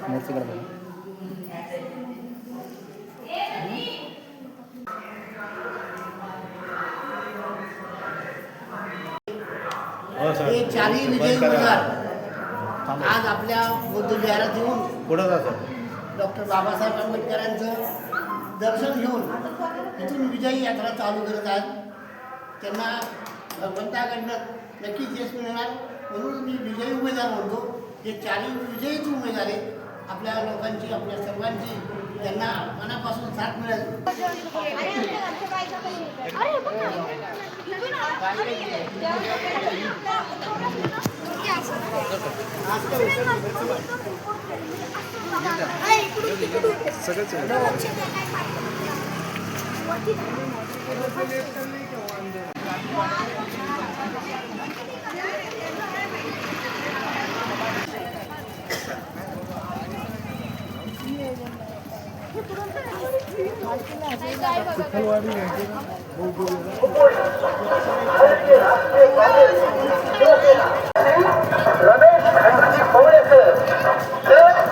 मूर्तीकडे बघा. हे चारही विजयी उमेदवार आज आपल्या बुद्ध विहारात येऊन पुढं जातो. डॉक्टर बाबासाहेब आंबेडकरांचं दर्शन घेऊन इथून विजयी यात्रा चालू करत आहेत. त्यांना भगवंताकडनं नक्कीच यश मिळणार म्हणून मी विजयी उमेदवार म्हणतो. हे चारही विजयीच उमेदवार आहेत. आपल्या लोकांची आपल्या सर्वांची त्यांना मनापासून साथ मिळेल.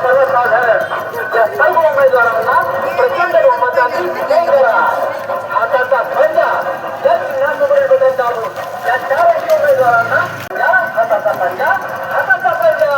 सर्वसाधारण या सर्व उमेदवारांना प्रचंड बहुमताने विजयी करा. हाताचा पंजा या चिन्हासमोर बटन दाबून या चार उमेदवारांना या हाताचा पंजा हाताचा पंजा.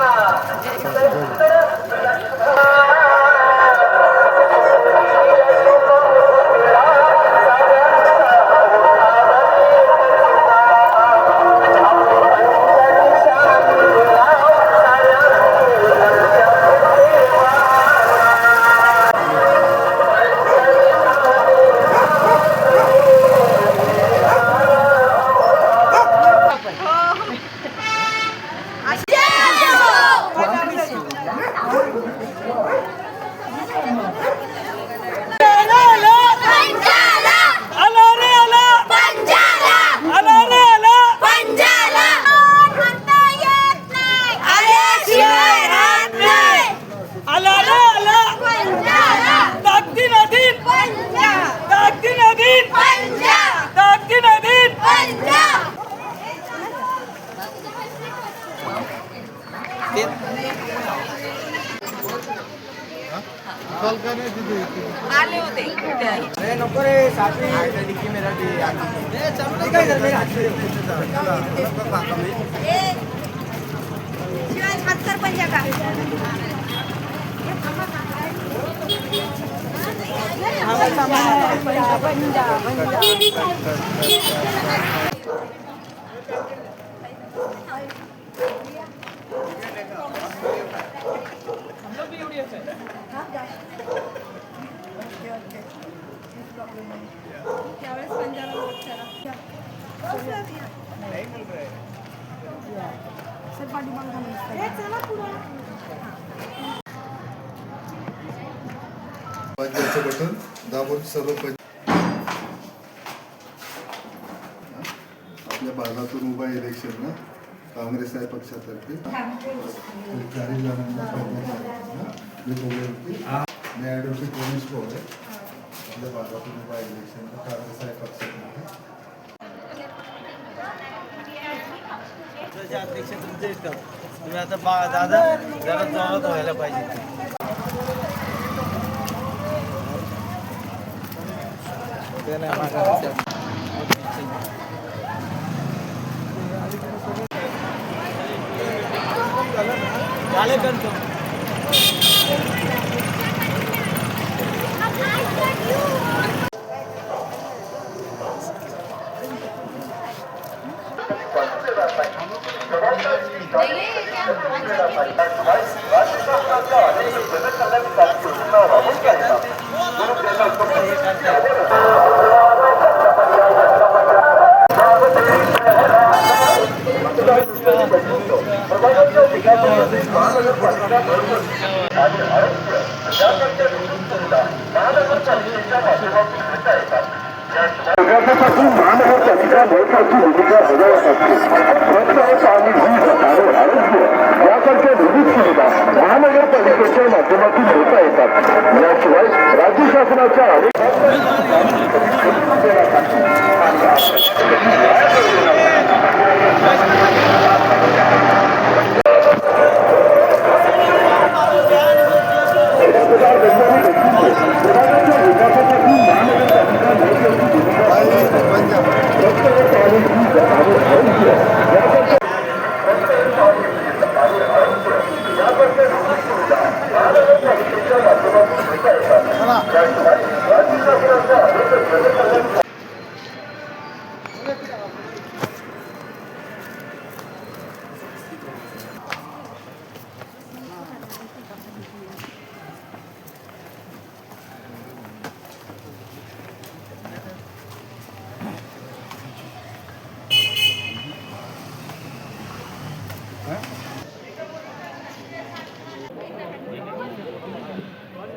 आले होते नको रे साथी डिक्की मेरा शिवाय हात कर पंजा का त्यावेळेस पंजाला वोट करा. सर पंजाचं बटन दाबून सर्व आपल्या भागातून उभा इलेक्शन ना काँग्रेस आहे पक्षातर्फे 4 जणांना मी ॲडव्होकेट रमेश पवार आहे. आपल्या भागातून उभा इलेक्शन काँग्रेस आहे पक्षातर्फे. अध्यक्ष तुमचे तुम्ही आता दादा जरा जोरात व्हायला पाहिजे. झाले करतो विकासासाठी महानगरपालिका महत्वाची भूमिका बजावत असते. स्वच्छ पाणी वीज आणि आरोग्य यासारख्या विविध सुविधा महानगरपालिकेच्या माध्यमातून होता येतात. याशिवाय राज्य शासनाच्या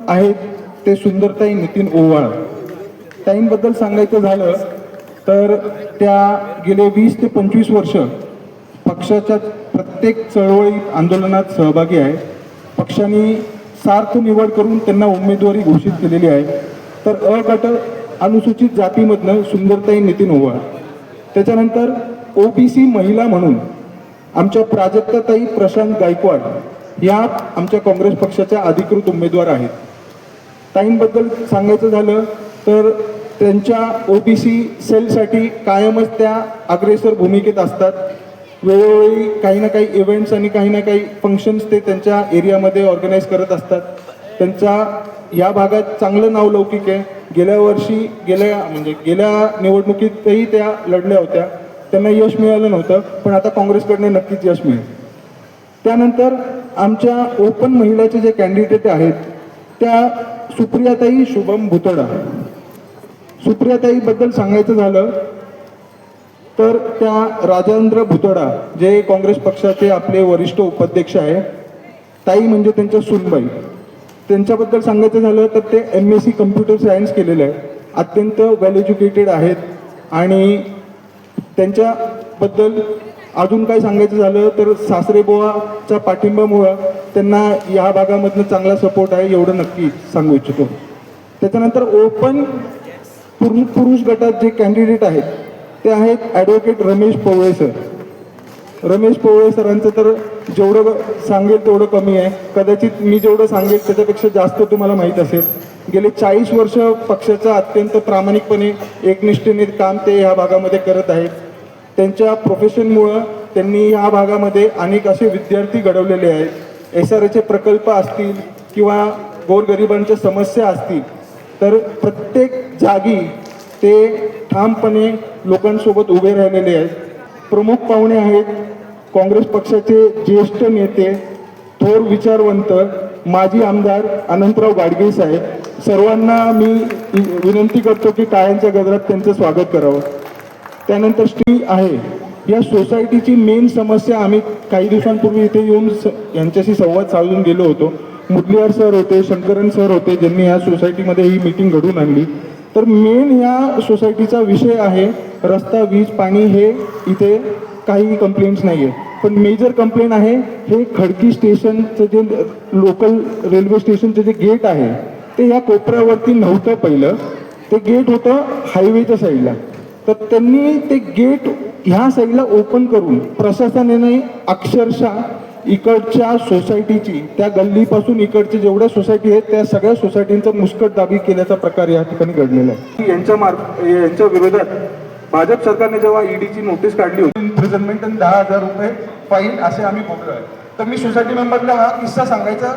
आहेत ते सुंदरताई नितीन ओवाळ. ताईंबद्दल सांगायचं झालं तर त्या गेले 20 ते 25 वर्ष पक्षाच्या प्रत्येक चळवळीत आंदोलनात सहभागी आहे. पक्षाने सार्थ निवड करून त्यांना उमेदवारी घोषित केलेली आहे. तर अ गट अनुसूचित जातीमधनं सुंदरताई नितीन ओवाळ. त्याच्यानंतर ओबीसी महिला म्हणून आमच्या प्राजक्ताताई प्रशांत गायकवाड या आमच्या काँग्रेस पक्षाच्या अधिकृत उमेदवार आहेत. ताईंबद्दल सांगायचं झालं तर त्यांच्या ओबीसी सेलसाठी कायमच त्या अग्रेसर भूमिकेत असतात. वेळोवेळी काही ना काही इव्हेंट्स आणि काही ना काही फंक्शन्स ते त्यांच्या एरियामध्ये ऑर्गनाईज करत असतात. त्यांचा या भागात चांगलं नावलौकिक आहे. गेल्या निवडणुकीतही त्या लढल्या होत्या, त्यांना यश मिळालं नव्हतं, पण आता काँग्रेसकडनं नक्कीच यश मिळेल. त्यानंतर आमच्या ओपन महिलाचे जे कॅन्डिडेट आहेत त्या सुप्रियाताई शुभम भुतडा. सुप्रियाताईबद्दल सांगायचं झालं तर त्या राजेंद्र भुतडा जे काँग्रेस पक्षाचे आपले वरिष्ठ उपाध्यक्ष आहे. ताई म्हणजे त्यांच्या सुनबाई. त्यांच्याबद्दल सांगायचं झालं तर ते MSc कम्प्युटर सायन्स केलेलं आहे, अत्यंत वेल एज्युकेटेड आहेत. आणि त्यांच्याबद्दल अजून काय सांगायचं झालं तर सासरेबुवाचा पाठिंबामुळं त्यांना या भागामधनं चांगला सपोर्ट आहे एवढं नक्की सांगू इच्छितो. त्याच्यानंतर ओपन पुरुष गटात जे कॅन्डिडेट आहेत ते आहेत ॲडव्होकेट रमेश पवळे सर. रमेश पवळे सरांचं तर जेवढं सांगेल तेवढं कमी आहे. कदाचित मी जेवढं सांगेल त्याच्यापेक्षा जास्त तुम्हाला माहीत असेल. गेले 40 वर्ष पक्षाचं अत्यंत प्रामाणिकपणे एकनिष्ठेने काम ते ह्या भागामध्ये करत आहेत. त्यांच्या प्रोफेशनमुळं त्यांनी ह्या भागामध्ये अनेक असे विद्यार्थी घडवलेले आहेत. SRAचे प्रकल्प असतील किंवा गोरगरिबांच्या समस्या असतील तर प्रत्येक जागी ते ठामपणे लोकांसोबत उभे राहिलेले आहेत. प्रमुख पाहुणे आहेत काँग्रेस पक्षाचे ज्येष्ठ नेते, थोर विचारवंत, माजी आमदार अनंतराव गाडगे साहेब. सर्वांना मी विनंती करतो की टाळ्यांच्या गजरात त्यांचं स्वागत करावं. त्यानंतर श्री आहे या सोसायटीची मेन समस्या आम्ही काही दिवसांपूर्वी इथे येऊन यांच्याशी संवाद साधून गेलो होतो. मुदलियार सर होते, शंकरन सर होते, ज्यांनी ह्या सोसायटीमध्ये ही मीटिंग घडवून आणली. तर मेन ह्या सोसायटीचा विषय आहे रस्ता, वीज, पाणी. हे इथे काही कंप्लेंट्स नाही आहे, पण मेजर कंप्लेंट आहे हे खडकी स्टेशनचं जे लोकल रेल्वे स्टेशनचं जे गेट आहे ते ह्या कोपऱ्यावरती नव्हतं. पहिलं ते गेट होतं हायवेच्या साईडला. तर त्यांनी ते गेट ह्या साईडला ओपन करून प्रशासनाने अक्षरशः इकडच्या सोसायटीची, त्या गल्लीपासून इकडच्या जेवढ्या सोसायटी आहेत त्या सगळ्या सोसायटींचा मुस्कटदाबी केल्याचा प्रकार या ठिकाणी घडलेला आहे. यांच्या विरोधात भाजप सरकारने जेव्हा ईडीची नोटीस काढली होती, इम्प्रिझनमेंट आणि 10,000 रुपये फाईन असे आम्ही बोललो आहे. तर मी सोसायटी मेंबरला हा किस्सा सांगायचा